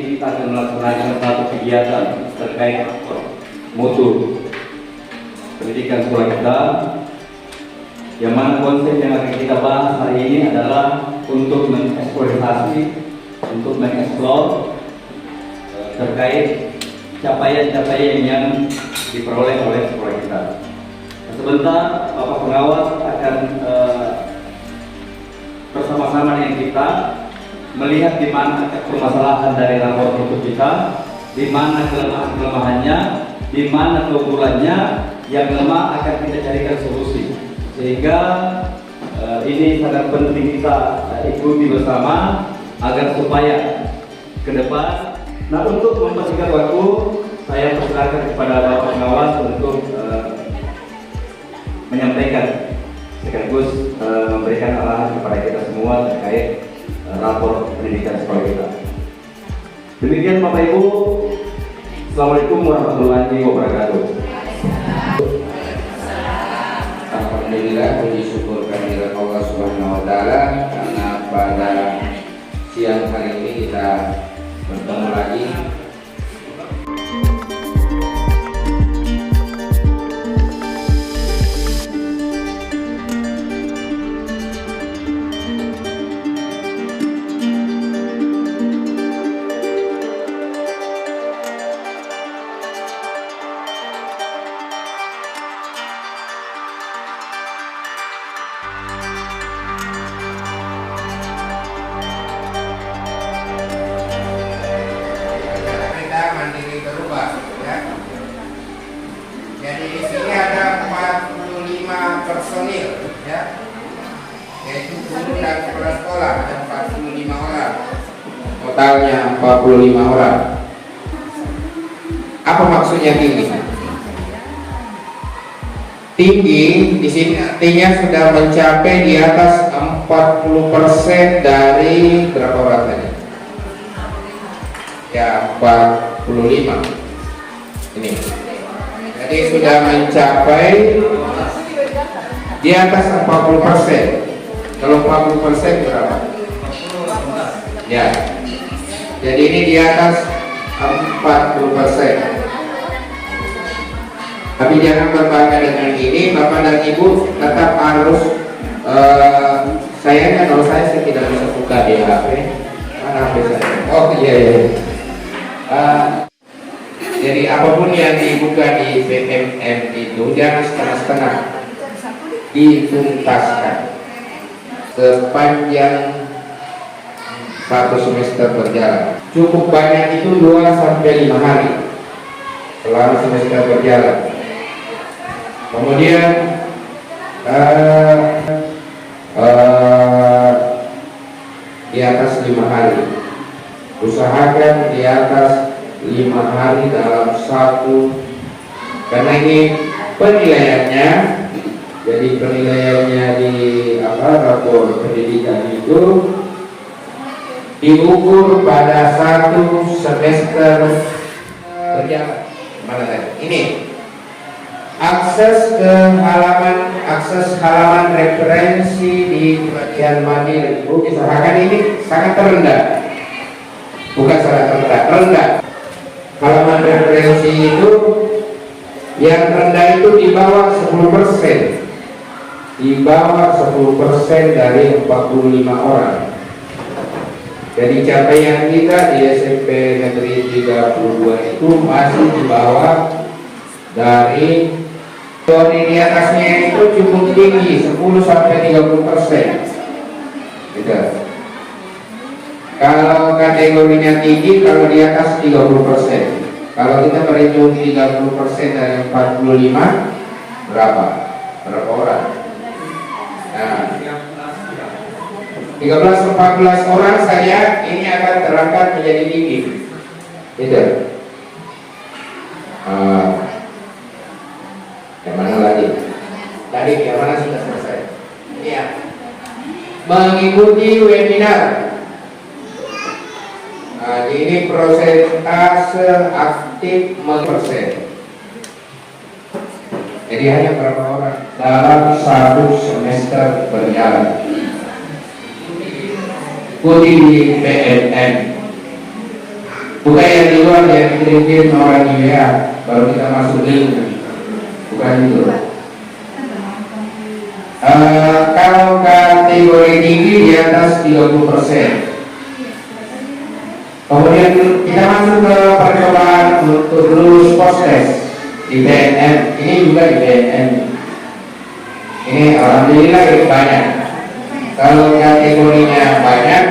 ini kita akan melaksanakan satu kegiatan terkait mutu pendidikan sekolah kita, yang mana konsep yang akan kita bahas hari ini adalah untuk mengeksplorasi, untuk mengeksplor terkait capaian-capaian yang diperoleh oleh sekolah kita. Sebentar Bapak Pengawas akan bersama-sama dengan kita melihat di mana permasalahan dari rapor mutu kita, di mana kelemahan-kelemahannya, di mana keunggulannya, yang lemah akan kita carikan solusi. Sehingga ini sangat penting kita ikuti bersama agar supaya ke depan. Nah, untuk mempersingkat waktu, saya persilakan kepada Bapak Pengawas untuk menyampaikan sekaligus memberikan arahan kepada kita semua terkait rapor pendidikan sekolah kita. Demikian Bapak Ibu. Assalamualaikum warahmatullahi wabarakatuh. Alhamdulillah, puji syukur kehadirat Allah Subhanahu wa taala karena pada siang hari ini kita bertemu lagi. Mandiri berubah, ya. Jadi di sini ada 45 personil, ya, yaitu guru dan kepala sekolah ada 45 orang, totalnya 45 orang. Apa maksudnya tinggi? Tinggi di sini artinya sudah mencapai di atas 40% dari berapa orang tadi? Ya, 45 ini. Jadi sudah mencapai di atas 40%. Kalau 40% berapa? Ya. Jadi ini di atas 40%. Tapi jangan berbangga dengan ini, Bapak dan Ibu tetap harus sayangnya kalau saya tidak bisa buka di HP. Mana HP saya? Oh iya iya. Jadi apapun yang dibuka di BMM itu jangan setengah-setengah, dituntaskan sepanjang satu semester berjalan. Cukup banyak itu 2-5 hari selama semester berjalan. Kemudian di atas 5 hari, usahakan di atas 5 hari dalam satu, karena ini penilaiannya. Jadi penilaiannya di rapor pendidikan itu diukur pada satu semester berjalan. Mana tadi? Ini akses halaman referensi di bagian mandiri. Usahakan ini sangat rendah, bukan sangat rendah. Halaman referensi itu yang rendah itu di bawah 10%, di bawah 10% dari 45 orang. Jadi capaian kita di SMP Negeri 32 itu masih di bawah dari di atasnya itu cukup tinggi, 10-30%. Gitu. Kalau kategorinya tinggi, kalau di atas 30%. Kalau kita berhitung 30% dari 45, berapa? Berapa orang? Nah, 13-14 orang saja ini akan terangkat menjadi tinggi. Gitu. Yang mana lagi? Tadi yang mana sudah selesai? Iya. Mengikuti webinar. Nah, ini prosentase aktif 10%. Jadi hanya berapa orang dalam satu semester berjalan. Ikuti di PNN. Bukan yang di luar yang kirim orang di WA baru kita masuk link, bukan itu. Kalau kategori tinggi di atas 30%. Kemudian kita masuk ke percobaan untuk lulus post test di BNN. Ini juga di BNN. Ini alhamdulillah itu banyak. Kalau kategorinya banyak,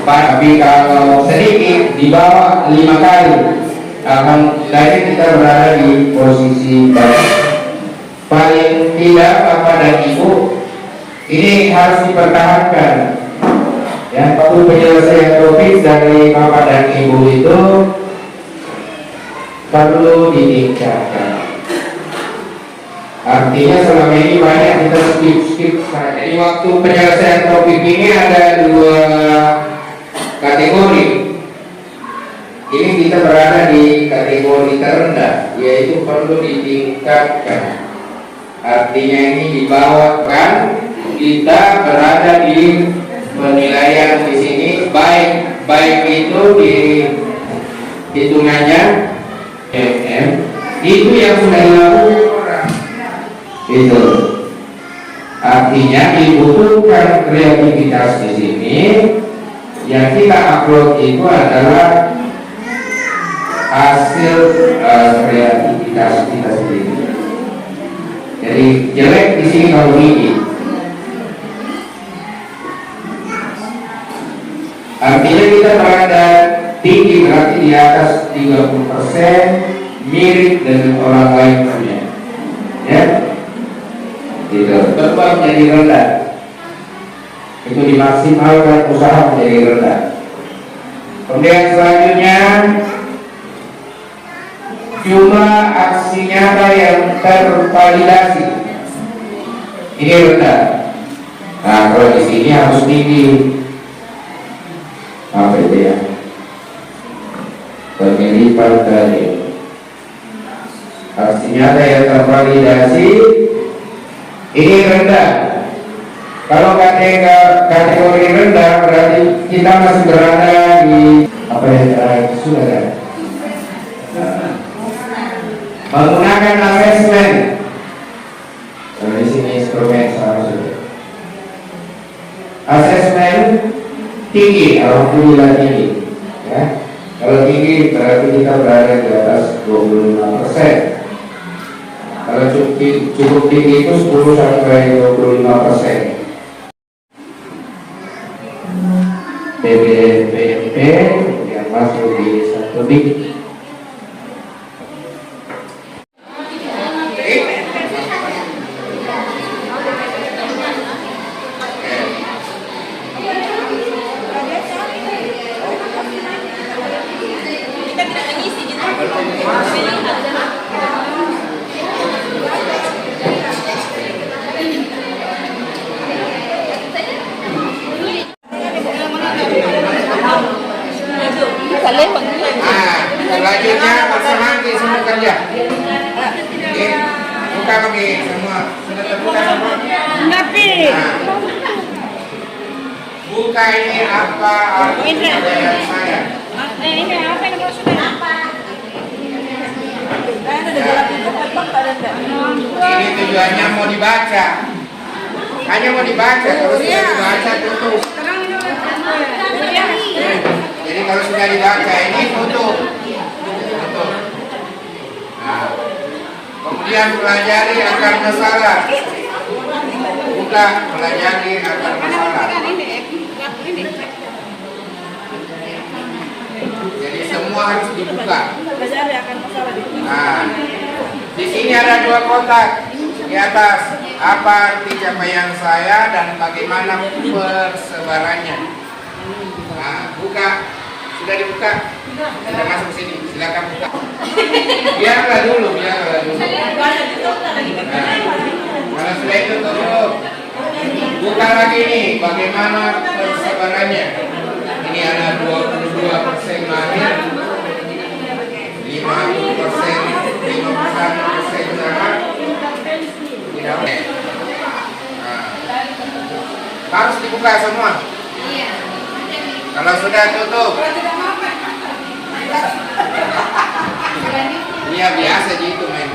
tapi kalau sedikit di bawah 5 kali, alhamdulillah kita berada di posisi baik. Paling tidak bapak dan ibu ini harus dipertahankan. Ya, waktu penyelesaian topik dari bapak dan ibu itu perlu ditingkatkan. Artinya selama ini banyak kita skip saja. Jadi waktu penyelesaian topik ini ada 2 kategori. Ini kita berada di kategori terendah, yaitu perlu ditingkatkan. Artinya ini dibawakan, kita berada di penilaian di sini baik itu di hitungannya itu yang sudah dilakukan orang itu. Artinya dibutuhkan kreativitas di sini. Yang kita upload itu adalah hasil kreativitas kita sendiri. Jadi jelek di sini kalau ini. Artinya kita berada tinggi, berarti di atas 30%, mirip dengan orang lain punya. Ya, gitu. Tetap menjadi rendah. Itu dimaksimalkan usaha menjadi rendah. Kemudian selanjutnya jumlah aksi nyata yang tervalidasi ini rendah. Nah, kalau di sini harus tinggi. Apa itu ya? Pemilipan dari aksi nyata yang tervalidasi ini rendah. Kalau kategori rendah berarti kita masih berada di apa yang sudah ada. Menggunakan asesmen. Di sini instrumen seharusnya. Asesmen tinggi, alhamdulillah tinggi. Ya. Kalau tinggi berarti kita berada di atas 25%. Kalau cukup tinggi itu 10 sampai 25%. PBPMP yang masuk di 1 big. Selanjutnya pasangan di semua kerja. Buka kami semua. Sudah terbuka semua. Buka ini apa arti pertanyaan saya? Ini apa yang maksudnya? Ini tujuannya mau dibaca. Hanya mau dibaca. Kalau sudah dibaca tutup. Jadi kalau sudah dibaca ini tutup. Nah, kemudian pelajari akar masalah. Buka, pelajari akar masalah. Jadi semua harus dibuka. Nah, di sini ada 2 kotak di atas. Apa arti capaian saya dan bagaimana persebarannya? Nah, buka. Sudah dibuka. Sudah masuk sini. Silakan buka. Biarlah dulu. Nah, kalau sudah itu tutup. Buka lagi nih. Bagaimana persebarannya? Ini ada 22% lahir, 50%, 51% jarak. Tidak boleh. Nah, harus dibuka semua. Kalau sudah tutup. Iya biasa gitu men.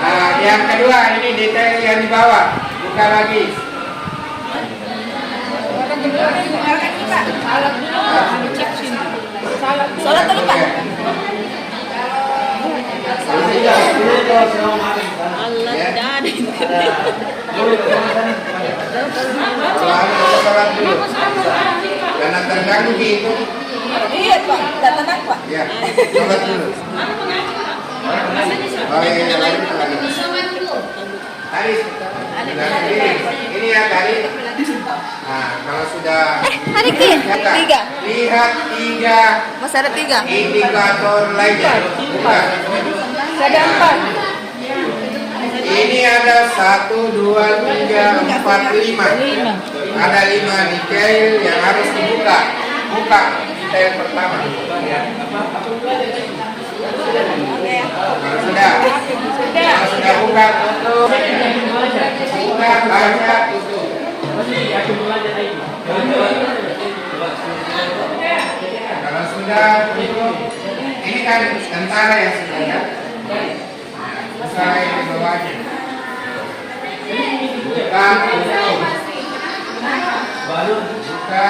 Nah, yang kedua ini detail yang di bawah. Buka lagi. Salat dulu Pak. Allah dari. Sholat dulu. Karena terganggu gitu. Iya Pak, tidak tenang Pak. Ya, sholat dulu. Oh iya, lagi. Tadi. Ini ya tadi. Nah, kalau sudah Hari tiga. Lihat tiga Mas ada 3. indikator lainnya. Bukan. Ada 4. Ini ada 1, 2, 3, 4, 5. Ada 5 detail yang harus dibuka. Buka detail pertama. Kalau sudah buka tutup. Buka baca tutup. Kalau sudah tutup. Ini kan tentara yang sudah ya. Buka yang di bawahnya. Buka tutup. Buka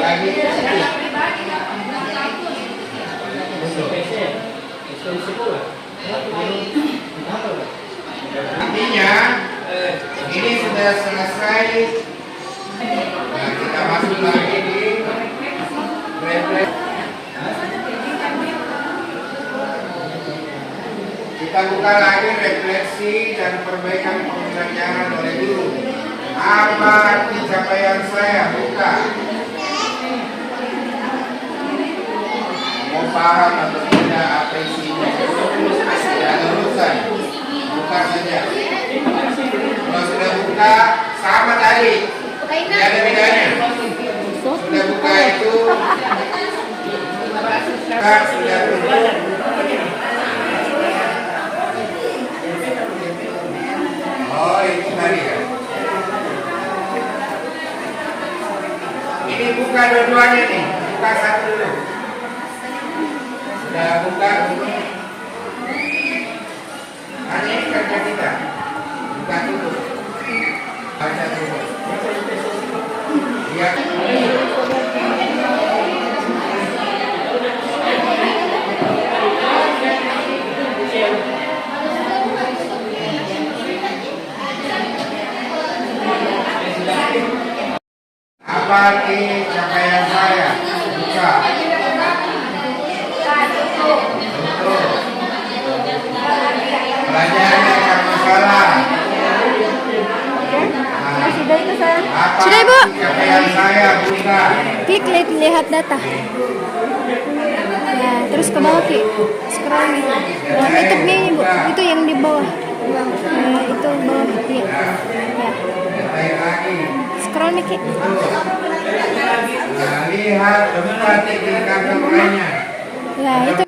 lagi. Artinya ini sudah selesai. Nah, kita masuk lagi di refleksi. Kita buka lagi refleksi dan perbaikan pembelajaran oleh guru. Apa arti capaian saya? Buka. Mau paham atau tidak apa isinya? Tidak ada urusan. Buka saja. Kalau sudah buka, sama tadi. Tidak ada bedanya. Sudah buka itu. Sudah tutup. Oh, itu tadi ya. Ini buka dua-duanya nih. Buka satu dulu. Sudah buka dulu. Hanya ini kerja kita. Buka dulu. Baca dulu. Lihat. Apa arti capaian saya? Buka. Pelajarannya akan masalah. Sudah itu saya. Apa Sudah Ibu. capaian saya? Buka. Klik lihat data. Ya, terus ke bawah Ki. Scroll nih. Nah, itu nih Ibu. Itu yang di bawah. Nah, itu bawah ya. Ya. Baik lagi. Scroll nih Ki. Nah, lihat berarti di kantong lainnya. Ya, itu